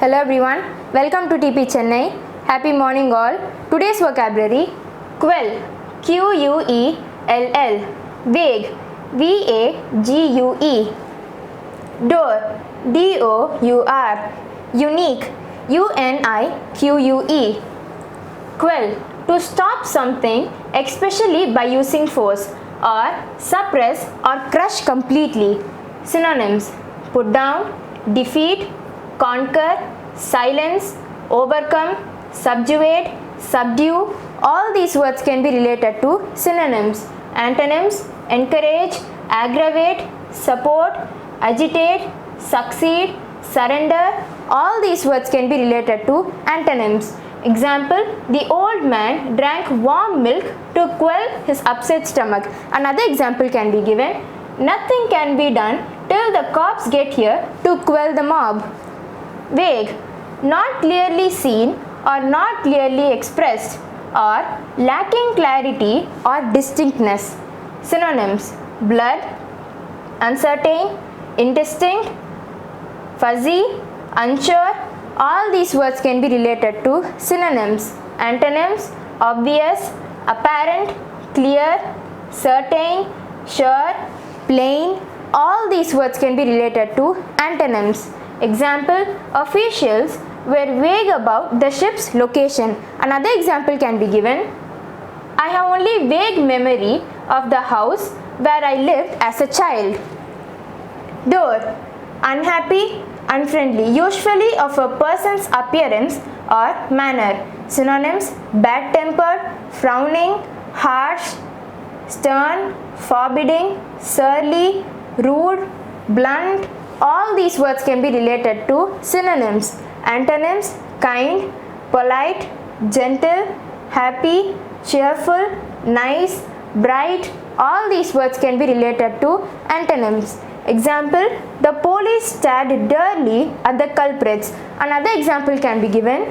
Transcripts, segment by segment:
Hello everyone, welcome to TP Chennai. Happy morning all. Today's vocabulary: quell, Quell, vague, Vague, door, Dour, unique, Unique. Quell, to stop something, especially by using force, or suppress or crush completely. Synonyms: put down, defeat, conquer, silence, overcome, subjugate, subdue. All these words can be related to synonyms. Antonyms: encourage, aggravate, support, agitate, succeed, surrender. All these words can be related to antonyms. Example: the old man drank warm milk to quell his upset stomach. Another example can be given: nothing can be done till the cops get here to quell the mob. Vague, not clearly seen or not clearly expressed, or lacking clarity or distinctness. Synonyms: blurred, uncertain, indistinct, fuzzy, unsure. All these words can be related to synonyms. Antonyms: obvious, apparent, clear, certain, sure, plain. All these words can be related to antonyms. Example: officials were vague about the ship's location. Another example can be given: I have only vague memory of the house where I lived as a child. Door, unhappy, unfriendly, usually of a person's appearance or manner. Synonyms: bad tempered, frowning, harsh, stern, forbidding, surly, rude, blunt. All these words can be related to synonyms. Antonyms: kind, polite, gentle, happy, cheerful, nice, bright. All these words can be related to antonyms. Example: the police stared dully at the culprits. Another example can be given: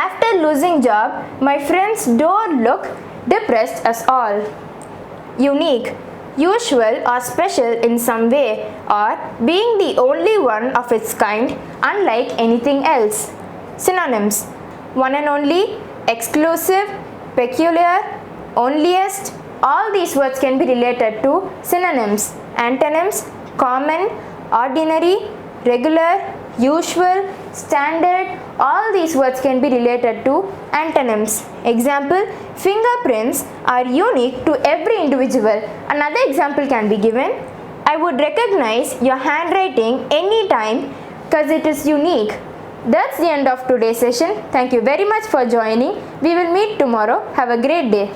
after losing job, my friends don't look depressed as all. Unique, usual or special in some way, or being the only one of its kind, unlike anything else. Synonyms: one and only, exclusive, peculiar, onlyest. All these words can be related to synonyms. Antonyms: common, ordinary, regular, usual, standard. All these words can be related to antonyms. Example: fingerprints are unique to every individual. Another example can be given: I would recognize your handwriting anytime because it is unique. That's the end of today's session. Thank you very much for joining. We will meet tomorrow. Have a great day.